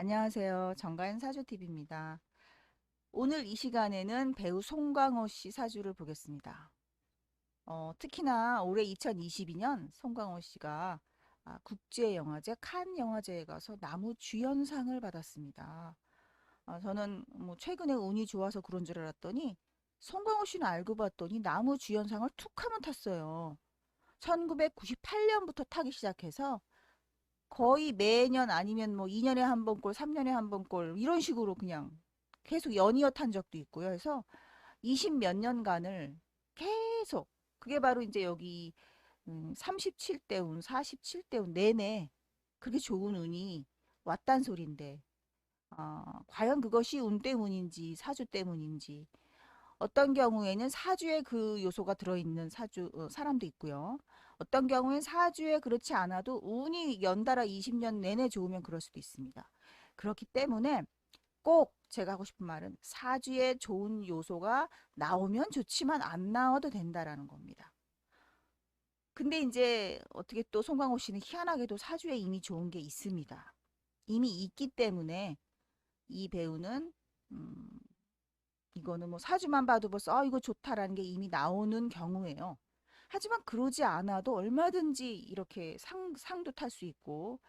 안녕하세요. 정가연 사주TV입니다. 오늘 이 시간에는 배우 송강호 씨 사주를 보겠습니다. 특히나 올해 2022년 송강호 씨가 국제영화제 칸 영화제에 가서 남우주연상을 받았습니다. 저는 뭐 최근에 운이 좋아서 그런 줄 알았더니 송강호 씨는 알고 봤더니 남우주연상을 툭 하면 탔어요. 1998년부터 타기 시작해서 거의 매년 아니면 뭐 2년에 한 번 꼴, 3년에 한 번 꼴 이런 식으로 그냥 계속 연이어 탄 적도 있고요. 그래서 20 몇 년간을 계속 그게 바로 이제 여기 37대 운, 47대 운 내내 그게 좋은 운이 왔단 소린데 과연 그것이 운 때문인지 사주 때문인지 어떤 경우에는 사주에 그 요소가 들어있는 사람도 있고요. 어떤 경우엔 사주에 그렇지 않아도 운이 연달아 20년 내내 좋으면 그럴 수도 있습니다. 그렇기 때문에 꼭 제가 하고 싶은 말은 사주에 좋은 요소가 나오면 좋지만 안 나와도 된다라는 겁니다. 근데 이제 어떻게 또 송강호 씨는 희한하게도 사주에 이미 좋은 게 있습니다. 이미 있기 때문에 이 배우는 음, 이거는 뭐 사주만 봐도 벌써 이거 좋다라는 게 이미 나오는 경우예요. 하지만 그러지 않아도 얼마든지 이렇게 상도 탈 수 있고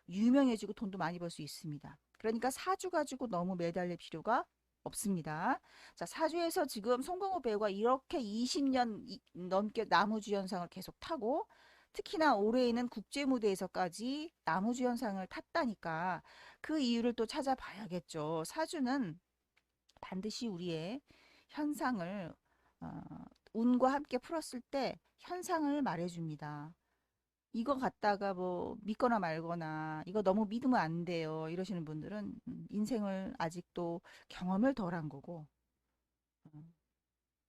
유명해지고 돈도 많이 벌 수 있습니다. 그러니까 사주 가지고 너무 매달릴 필요가 없습니다. 자, 사주에서 지금 송강호 배우가 이렇게 20년 넘게 남우주연상을 계속 타고 특히나 올해에는 국제 무대에서까지 남우주연상을 탔다니까 그 이유를 또 찾아봐야겠죠. 사주는 반드시 우리의 현상을 어, 운과 함께 풀었을 때 현상을 말해줍니다. 이거 갖다가 뭐 믿거나 말거나 이거 너무 믿으면 안 돼요. 이러시는 분들은 인생을 아직도 경험을 덜 한 거고 음,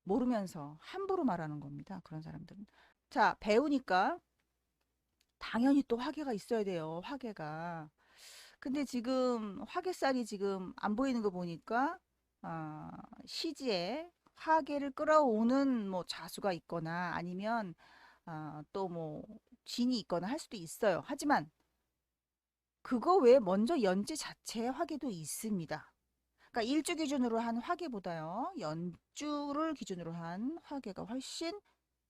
모르면서 함부로 말하는 겁니다. 그런 사람들은. 자, 배우니까 당연히 또 화계가 있어야 돼요. 화계가. 근데 지금 화개살이 지금 안 보이는 거 보니까 아, 시지에 화개를 끌어오는 뭐 자수가 있거나 아니면 또 뭐 진이 있거나 할 수도 있어요. 하지만 그거 외에 먼저 연지 자체의 화개도 있습니다. 그러니까 일주 기준으로 한 화개보다요. 연주를 기준으로 한 화개가 훨씬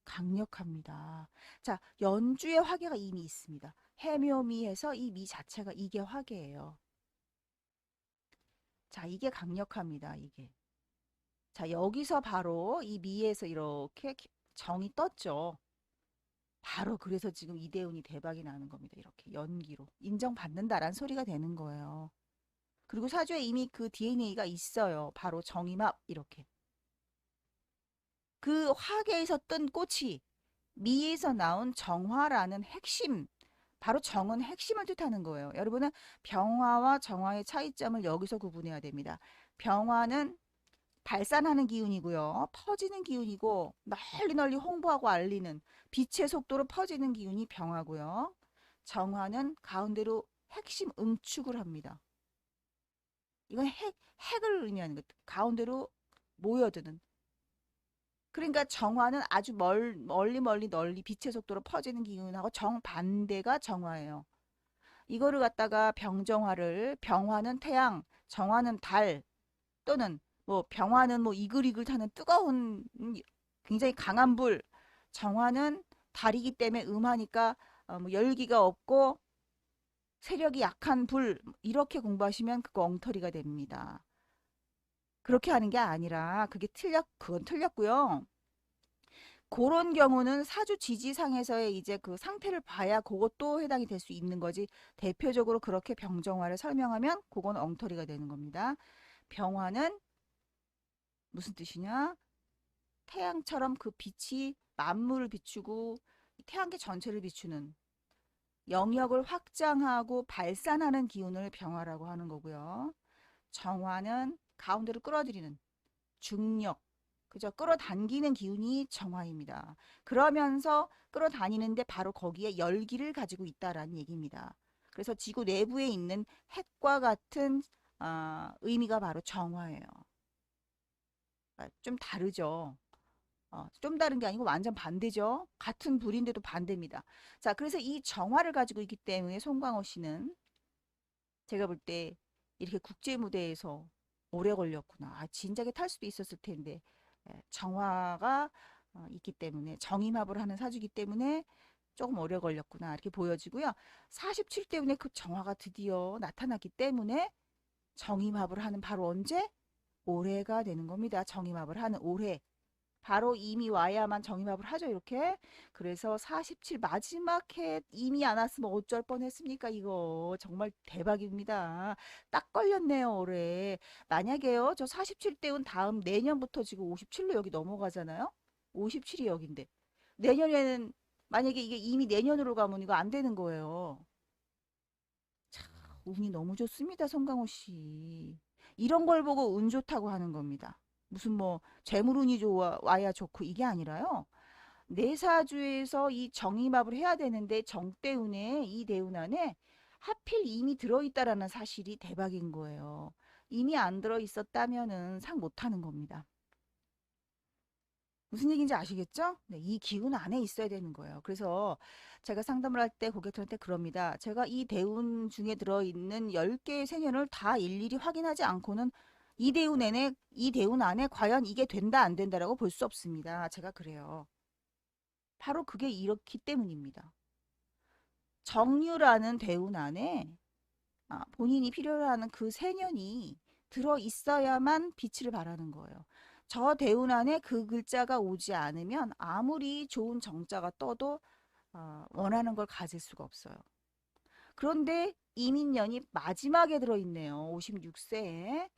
강력합니다. 자, 연주의 화개가 이미 있습니다. 해묘미에서 이 미 자체가 이게 화개예요. 자, 이게 강력합니다. 이게. 자, 여기서 바로 이 미에서 이렇게 정이 떴죠. 바로 그래서 지금 이대훈이 대박이 나는 겁니다. 이렇게 연기로 인정받는다란 소리가 되는 거예요. 그리고 사주에 이미 그 DNA가 있어요. 바로 정임합 이렇게. 그 화계에서 뜬 꽃이 미에서 나온 정화라는 핵심, 바로 정은 핵심을 뜻하는 거예요. 여러분은 병화와 정화의 차이점을 여기서 구분해야 됩니다. 병화는 발산하는 기운이고요. 퍼지는 기운이고 널리 널리 홍보하고 알리는 빛의 속도로 퍼지는 기운이 병화고요. 정화는 가운데로 핵심 응축을 합니다. 이건 핵을 의미하는 것. 가운데로 모여드는. 그러니까 정화는 아주 멀리 멀리 널리 빛의 속도로 퍼지는 기운하고 정반대가 정화예요. 이거를 갖다가 병화는 태양, 정화는 달, 또는 뭐 병화는 뭐 이글이글 타는 뜨거운 굉장히 강한 불, 정화는 달이기 때문에 음하니까 뭐 열기가 없고 세력이 약한 불 이렇게 공부하시면 그거 엉터리가 됩니다. 그렇게 하는 게 아니라 그건 틀렸고요. 그런 경우는 사주 지지상에서의 이제 그 상태를 봐야 그것도 해당이 될 수 있는 거지. 대표적으로 그렇게 병정화를 설명하면 그건 엉터리가 되는 겁니다. 병화는 무슨 뜻이냐? 태양처럼 그 빛이 만물을 비추고 태양계 전체를 비추는 영역을 확장하고 발산하는 기운을 병화라고 하는 거고요. 정화는 가운데로 끌어들이는 중력, 그죠? 끌어당기는 기운이 정화입니다. 그러면서 끌어다니는데 바로 거기에 열기를 가지고 있다라는 얘기입니다. 그래서 지구 내부에 있는 핵과 같은 의미가 바로 정화예요. 좀 다르죠. 좀 다른 게 아니고 완전 반대죠. 같은 불인데도 반대입니다. 자, 그래서 이 정화를 가지고 있기 때문에 송광호 씨는 제가 볼 때 이렇게 국제 무대에서 오래 걸렸구나. 아, 진작에 탈 수도 있었을 텐데. 예, 정화가 있기 때문에 정임합을 하는 사주기 때문에 조금 오래 걸렸구나. 이렇게 보여지고요. 47 때문에 그 정화가 드디어 나타났기 때문에 정임합을 하는 바로 언제? 올해가 되는 겁니다. 정임합을 하는 올해. 바로 이미 와야만 정임합을 하죠, 이렇게. 그래서 47 마지막 해 이미 안 왔으면 어쩔 뻔했습니까? 이거 정말 대박입니다. 딱 걸렸네요, 올해. 만약에요, 저 47 때운 다음 내년부터 지금 57로 여기 넘어가잖아요. 57이 여긴데 내년에는 만약에 이게 이미 내년으로 가면 이거 안 되는 거예요. 참, 운이 너무 좋습니다, 송강호 씨. 이런 걸 보고 운 좋다고 하는 겁니다. 무슨 뭐 재물운이 좋아 와야 좋고 이게 아니라요. 내사주에서 이 정임합을 해야 되는데 정대운에 이 대운 안에 하필 이미 들어있다라는 사실이 대박인 거예요. 이미 안 들어있었다면은 상 못하는 겁니다. 무슨 얘기인지 아시겠죠? 네, 이 기운 안에 있어야 되는 거예요. 그래서 제가 상담을 할 때 고객들한테 그럽니다. 제가 이 대운 중에 들어있는 10개의 생연을 다 일일이 확인하지 않고는 이 대운 안에 과연 이게 된다 안 된다라고 볼 수 없습니다. 제가 그래요. 바로 그게 이렇기 때문입니다. 정유라는 대운 안에 본인이 필요로 하는 그 세년이 들어 있어야만 빛을 발하는 거예요. 저 대운 안에 그 글자가 오지 않으면 아무리 좋은 정자가 떠도 원하는 걸 가질 수가 없어요. 그런데 이민년이 마지막에 들어있네요. 56세에.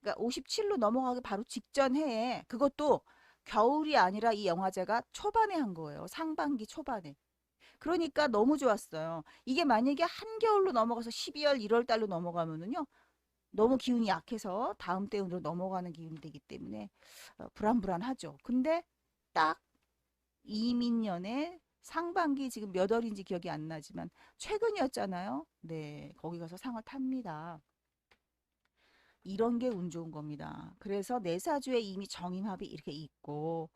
그러니까 57로 넘어가기 바로 직전 해에 그것도 겨울이 아니라 이 영화제가 초반에 한 거예요. 상반기 초반에. 그러니까 너무 좋았어요. 이게 만약에 한겨울로 넘어가서 12월, 1월 달로 넘어가면은요. 너무 기운이 약해서 다음 대운으로 넘어가는 기운이 되기 때문에 불안불안하죠. 근데 딱 이민년의 상반기 지금 몇 월인지 기억이 안 나지만 최근이었잖아요. 네, 거기 가서 상을 탑니다. 이런 게 운 좋은 겁니다. 그래서 내 사주에 이미 정임합이 이렇게 있고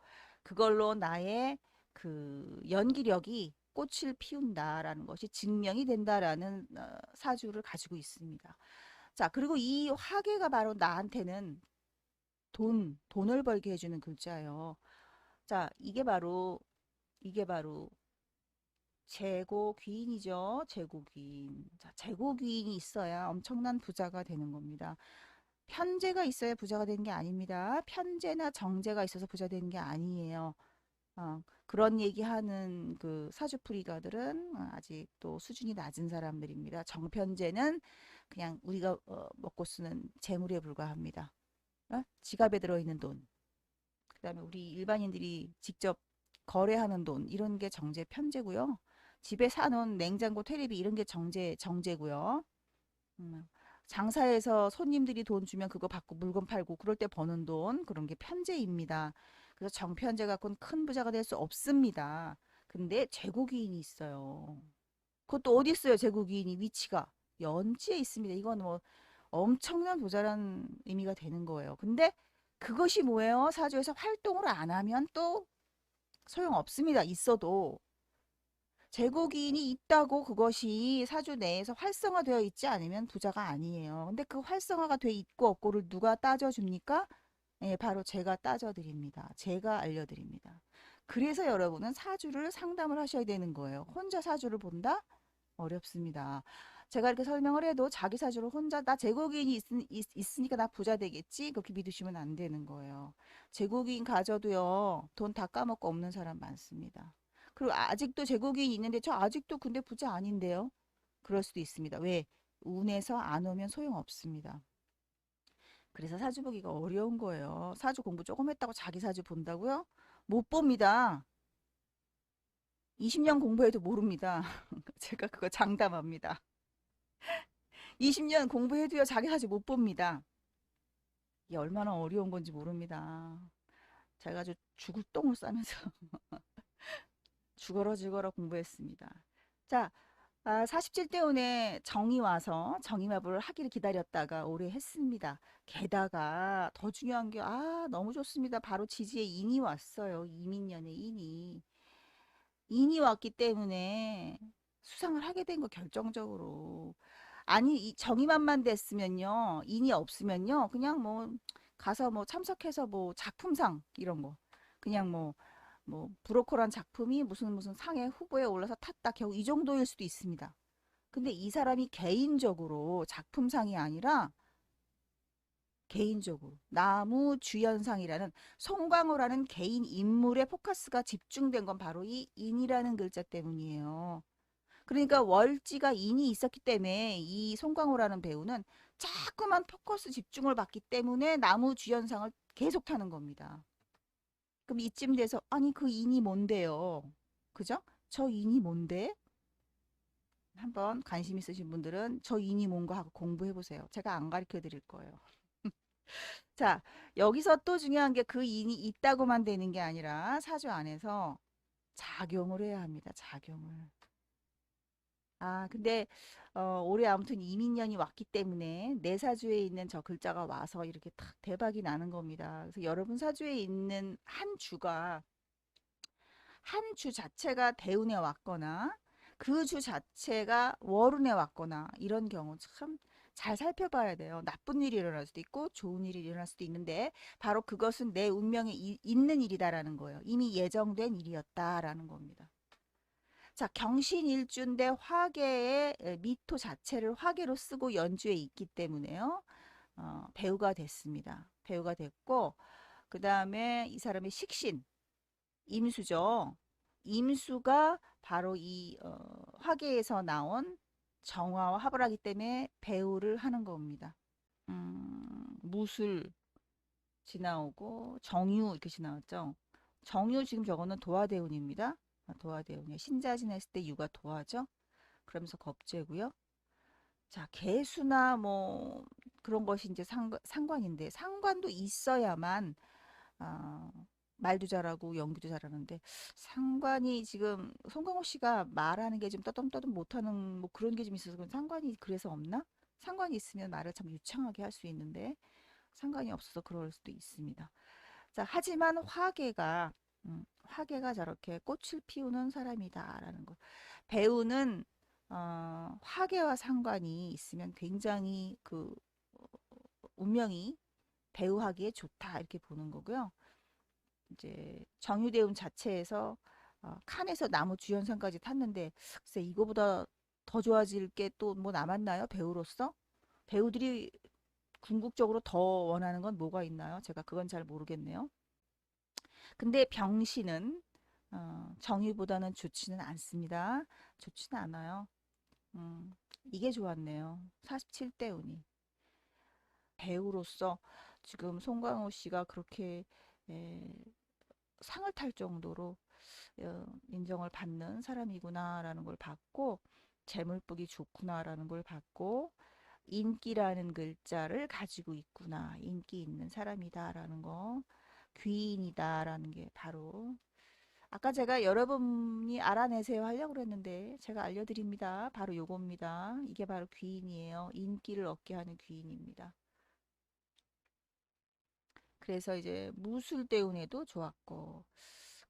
그걸로 나의 그 연기력이 꽃을 피운다라는 것이 증명이 된다라는 사주를 가지고 있습니다. 자, 그리고 이 화계가 바로 나한테는 돈을 벌게 해주는 글자예요. 자, 이게 바로 재고귀인이죠. 재고귀인. 자, 재고귀인이 있어야 엄청난 부자가 되는 겁니다. 편재가 있어야 부자가 되는 게 아닙니다. 편재나 정재가 있어서 부자 되는 게 아니에요. 그런 얘기하는 그 사주풀이가들은 아직 또 수준이 낮은 사람들입니다. 정편재는 그냥 우리가 먹고 쓰는 재물에 불과합니다. 지갑에 들어있는 돈, 그다음에 우리 일반인들이 직접 거래하는 돈 이런 게 정제 편제고요. 집에 사놓은 냉장고, 테레비 이런 게 정제고요. 음, 장사해서 손님들이 돈 주면 그거 받고 물건 팔고 그럴 때 버는 돈 그런 게 편제입니다. 그래서 정편제 갖고는 큰 부자가 될 수 없습니다. 근데 재고기인이 있어요. 그것도 어디 있어요? 재고기인이 위치가 연지에 있습니다. 이건 뭐 엄청난 부자란 의미가 되는 거예요. 근데 그것이 뭐예요? 사주에서 활동을 안 하면 또 소용없습니다. 있어도. 제국인이 있다고 그것이 사주 내에서 활성화되어 있지 않으면 부자가 아니에요. 근데 그 활성화가 돼 있고 없고를 누가 따져줍니까? 예, 바로 제가 따져드립니다. 제가 알려드립니다. 그래서 여러분은 사주를 상담을 하셔야 되는 거예요. 혼자 사주를 본다? 어렵습니다. 제가 이렇게 설명을 해도 자기 사주를 혼자 나 제국인이 있으니까 나 부자 되겠지? 그렇게 믿으시면 안 되는 거예요. 제국인 가져도요. 돈 다 까먹고 없는 사람 많습니다. 그리고 아직도 제국인이 있는데 저 아직도 근데 부자 아닌데요. 그럴 수도 있습니다. 왜? 운에서 안 오면 소용없습니다. 그래서 사주 보기가 어려운 거예요. 사주 공부 조금 했다고 자기 사주 본다고요? 못 봅니다. 20년 공부해도 모릅니다. 제가 그거 장담합니다. 20년 공부해도요, 자기 사주 못 봅니다. 이게 얼마나 어려운 건지 모릅니다. 제가 아주 죽을 똥을 싸면서 죽어라 공부했습니다. 자, 47대 운에 정이 와서 정임합을 하기를 기다렸다가 올해 했습니다. 게다가 더 중요한 게, 너무 좋습니다. 바로 지지에 인이 왔어요. 이민년에 인이. 인이 왔기 때문에 수상을 하게 된 거 결정적으로. 아니, 이 정의만만 됐으면요, 인이 없으면요, 그냥 뭐 가서 뭐 참석해서 뭐 작품상 이런 거, 그냥 뭐 브로커란 작품이 무슨 무슨 상에 후보에 올라서 탔다, 겨우 이 정도일 수도 있습니다. 근데 이 사람이 개인적으로 작품상이 아니라 개인적으로 나무주연상이라는 송강호라는 개인 인물의 포커스가 집중된 건 바로 이 인이라는 글자 때문이에요. 그러니까 월지가 인이 있었기 때문에 이 송강호라는 배우는 자꾸만 포커스 집중을 받기 때문에 나무주연상을 계속 타는 겁니다. 그럼 이쯤 돼서 아니 그 인이 뭔데요? 그죠? 저 인이 뭔데? 한번 관심 있으신 분들은 저 인이 뭔가 하고 공부해 보세요. 제가 안 가르쳐 드릴 거예요. 자, 여기서 또 중요한 게 그 인이 있다고만 되는 게 아니라 사주 안에서 작용을 해야 합니다. 작용을. 아, 근데 올해 아무튼 이민년이 왔기 때문에 내 사주에 있는 저 글자가 와서 이렇게 탁 대박이 나는 겁니다. 그래서 여러분 사주에 있는 한 주 자체가 대운에 왔거나 그 주 자체가 월운에 왔거나 이런 경우 참 잘 살펴봐야 돼요. 나쁜 일이 일어날 수도 있고 좋은 일이 일어날 수도 있는데 바로 그것은 내 운명에 있는 일이다라는 거예요. 이미 예정된 일이었다라는 겁니다. 자, 경신일주인데 화계의 미토 자체를 화계로 쓰고 연주에 있기 때문에요. 배우가 됐습니다. 배우가 됐고 그 다음에 이 사람의 식신 임수죠. 임수가 바로 이 화계에서 나온 정화와 합을 하기 때문에 배우를 하는 겁니다. 무술 지나오고 정유 이렇게 지나왔죠. 정유 지금 저거는 도화대운입니다. 도화대운이에요. 신자 지냈을 때 유가 도화죠. 그러면서 겁재고요. 자, 개수나 뭐 그런 것이 이제 상관인데 상관도 있어야만 아, 말도 잘하고 연기도 잘하는데 상관이 지금 송강호 씨가 말하는 게 좀 떠듬떠듬 못하는 뭐 그런 게 좀 있어서 상관이 그래서 없나? 상관이 있으면 말을 참 유창하게 할 수 있는데 상관이 없어서 그럴 수도 있습니다. 자, 하지만 화계가 저렇게 꽃을 피우는 사람이다라는 거. 배우는 화계와 상관이 있으면 굉장히 그 운명이 배우하기에 좋다 이렇게 보는 거고요. 이제 정유대운 자체에서 칸에서 나무 주연상까지 탔는데 글쎄 이거보다 더 좋아질 게 또 뭐 남았나요? 배우로서? 배우들이 궁극적으로 더 원하는 건 뭐가 있나요? 제가 그건 잘 모르겠네요. 근데 병신은 정유보다는 좋지는 않습니다. 좋지는 않아요. 이게 좋았네요. 47대 운이. 배우로서 지금 송강호 씨가 그렇게 에, 상을 탈 정도로 인정을 받는 사람이구나라는 걸 봤고 재물복이 좋구나라는 걸 봤고 인기라는 글자를 가지고 있구나. 인기 있는 사람이다라는 거. 귀인이다라는 게 바로 아까 제가 여러분이 알아내세요 하려고 그랬는데 제가 알려드립니다. 바로 요겁니다. 이게 바로 귀인이에요. 인기를 얻게 하는 귀인입니다. 그래서 이제 무술대운에도 좋았고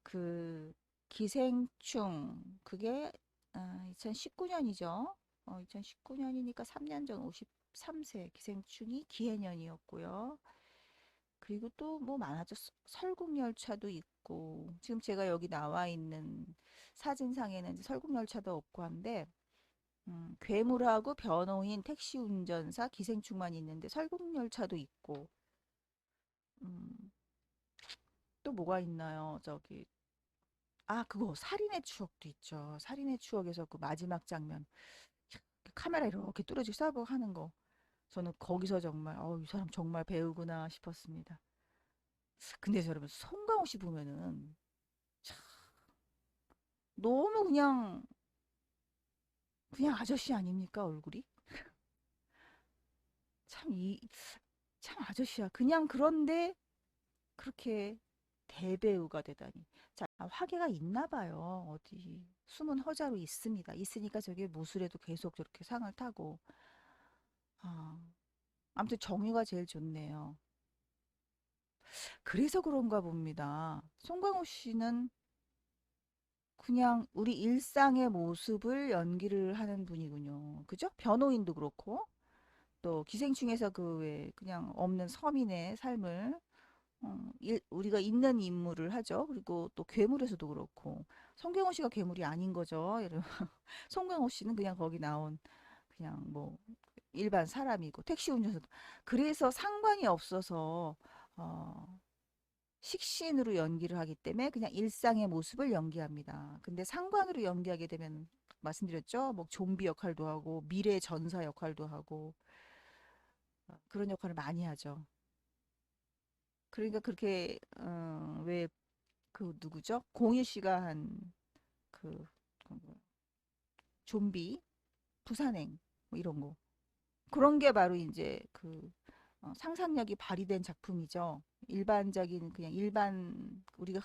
그 기생충 그게 2019년이죠. 2019년이니까 3년 전 53세 기생충이 기해년이었고요. 그리고 또 뭐 많아져 설국열차도 있고 지금 제가 여기 나와 있는 사진상에는 이제 설국열차도 없고 한데 괴물하고 변호인 택시 운전사 기생충만 있는데 설국열차도 있고 음, 또 뭐가 있나요? 저기 그거 살인의 추억도 있죠. 살인의 추억에서 그 마지막 장면 카메라 이렇게 뚫어지고 쏴보 하는 거 저는 거기서 정말 이 사람 정말 배우구나 싶었습니다. 근데 여러분 송강호 씨 보면은 참 너무 그냥 아저씨 아닙니까 얼굴이? 참 참 아저씨야. 그냥 그런데 그렇게 대배우가 되다니. 자, 화계가 있나 봐요. 어디 숨은 허자로 있습니다. 있으니까 저게 무술에도 계속 저렇게 상을 타고. 아, 아무튼 정유가 제일 좋네요. 그래서 그런가 봅니다. 송강호 씨는 그냥 우리 일상의 모습을 연기를 하는 분이군요. 그죠? 변호인도 그렇고, 또 기생충에서 그 왜 그냥 없는 서민의 삶을 우리가 있는 인물을 하죠. 그리고 또 괴물에서도 그렇고, 송강호 씨가 괴물이 아닌 거죠. 여러분. 송강호 씨는 그냥 거기 나온 그냥 뭐 일반 사람이고 택시 운전사도 그래서 상관이 없어서 어, 식신으로 연기를 하기 때문에 그냥 일상의 모습을 연기합니다. 근데 상관으로 연기하게 되면 말씀드렸죠. 뭐 좀비 역할도 하고 미래 전사 역할도 하고 그런 역할을 많이 하죠. 그러니까 그렇게 왜 그 누구죠? 공유 씨가 한 그 좀비 부산행 뭐 이런 거 그런 게 바로 이제 그 상상력이 발휘된 작품이죠. 일반적인 그냥 일반 우리가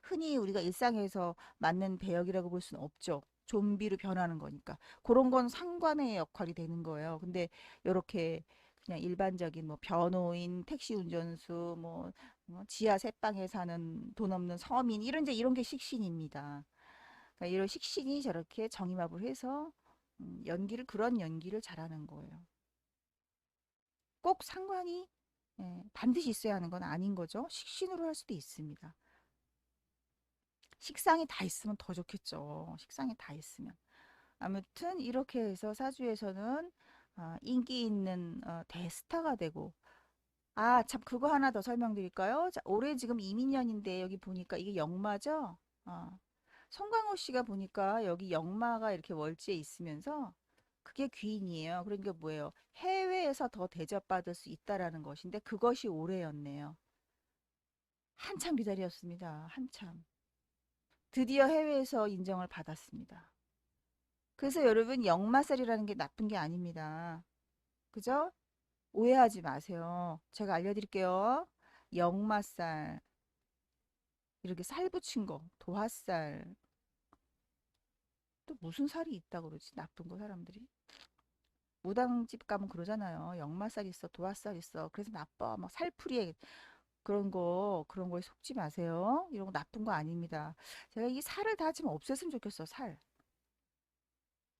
흔히 우리가 일상에서 맞는 배역이라고 볼 수는 없죠. 좀비로 변하는 거니까 그런 건 상관의 역할이 되는 거예요. 근데 이렇게 그냥 일반적인 뭐 변호인, 택시 운전수, 지하 새방에 사는 돈 없는 서민 이런 게 식신입니다. 그러니까 이런 식신이 저렇게 정임합을 해서 연기를 그런 연기를 잘하는 거예요. 꼭 상관이 반드시 있어야 하는 건 아닌 거죠. 식신으로 할 수도 있습니다. 식상이 다 있으면 더 좋겠죠. 식상이 다 있으면. 아무튼 이렇게 해서 사주에서는 인기 있는 대스타가 되고 참 그거 하나 더 설명드릴까요? 자, 올해 지금 이민년인데 여기 보니까 이게 역마죠? 어, 송강호 씨가 보니까 여기 역마가 이렇게 월지에 있으면서 그게 귀인이에요. 그러니까 뭐예요? 해외에서 더 대접받을 수 있다라는 것인데 그것이 올해였네요. 한참 기다렸습니다. 한참. 드디어 해외에서 인정을 받았습니다. 그래서 여러분 역마살이라는 게 나쁜 게 아닙니다. 그죠? 오해하지 마세요. 제가 알려드릴게요. 역마살 이렇게 살 붙인 거 도화살 또 무슨 살이 있다 그러지? 나쁜 거 사람들이. 무당집 가면 그러잖아요. 역마살 있어, 도화살 있어. 그래서 나빠. 막 살풀이에 그런 거에 속지 마세요. 이런 거 나쁜 거 아닙니다. 제가 이 살을 다 좀 없앴으면 좋겠어, 살.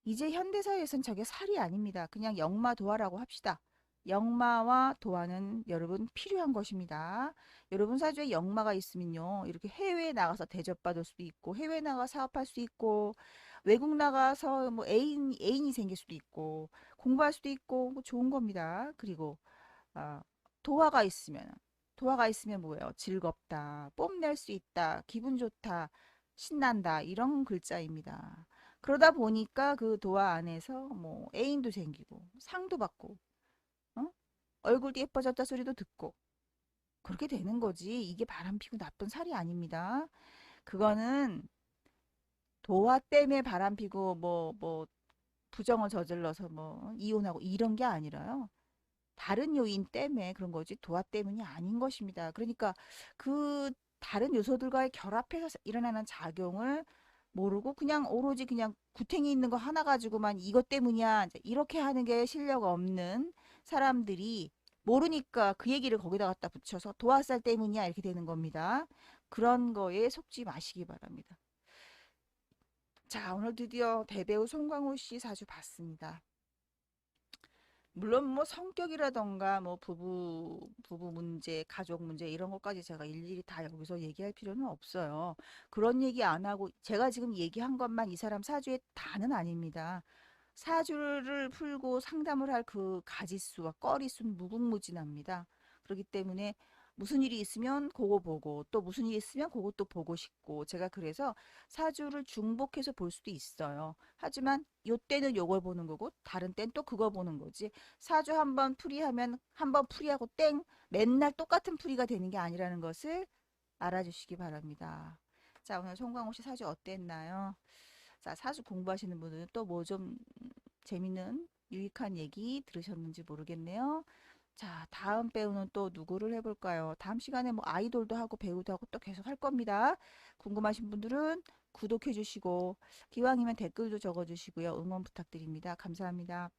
이제 현대사회에선 저게 살이 아닙니다. 그냥 역마 도화라고 합시다. 역마와 도화는 여러분 필요한 것입니다. 여러분 사주에 역마가 있으면요. 이렇게 해외에 나가서 대접받을 수도 있고, 해외 나가 사업할 수 있고, 외국 나가서 뭐 애인이 생길 수도 있고, 공부할 수도 있고, 뭐 좋은 겁니다. 그리고 아, 도화가 있으면 도화가 있으면 뭐예요? 즐겁다, 뽐낼 수 있다, 기분 좋다, 신난다 이런 글자입니다. 그러다 보니까 그 도화 안에서 뭐 애인도 생기고 상도 받고 어? 얼굴도 예뻐졌다 소리도 듣고 그렇게 되는 거지. 이게 바람피고 나쁜 살이 아닙니다. 그거는 도화 때문에 바람피고 부정을 저질러서 뭐 이혼하고 이런 게 아니라요. 다른 요인 때문에 그런 거지 도화 때문이 아닌 것입니다. 그러니까 그 다른 요소들과의 결합해서 일어나는 작용을 모르고 그냥 오로지 그냥 구탱이 있는 거 하나 가지고만 이것 때문이야 이제 이렇게 하는 게 실력 없는 사람들이 모르니까 그 얘기를 거기다 갖다 붙여서 도화살 때문이야 이렇게 되는 겁니다. 그런 거에 속지 마시기 바랍니다. 자, 오늘 드디어 대배우 송강호 씨 사주 봤습니다. 물론 뭐 성격이라던가 뭐 부부 문제, 가족 문제 이런 것까지 제가 일일이 다 여기서 얘기할 필요는 없어요. 그런 얘기 안 하고 제가 지금 얘기한 것만 이 사람 사주의 다는 아닙니다. 사주를 풀고 상담을 할 그 가지수와 건수는 무궁무진합니다. 그렇기 때문에 무슨 일이 있으면 그거 보고 또 무슨 일이 있으면 그것도 보고 싶고 제가 그래서 사주를 중복해서 볼 수도 있어요. 하지만 요때는 요걸 보는 거고 다른 땐 또 그거 보는 거지. 사주 한번 풀이하면 한 번 풀이하고 땡 맨날 똑같은 풀이가 되는 게 아니라는 것을 알아주시기 바랍니다. 자, 오늘 송강호 씨 사주 어땠나요? 자, 사주 공부하시는 분들은 또 뭐 좀 재밌는 유익한 얘기 들으셨는지 모르겠네요. 자, 다음 배우는 또 누구를 해볼까요? 다음 시간에 뭐 아이돌도 하고 배우도 하고 또 계속 할 겁니다. 궁금하신 분들은 구독해 주시고 기왕이면 댓글도 적어 주시고요. 응원 부탁드립니다. 감사합니다.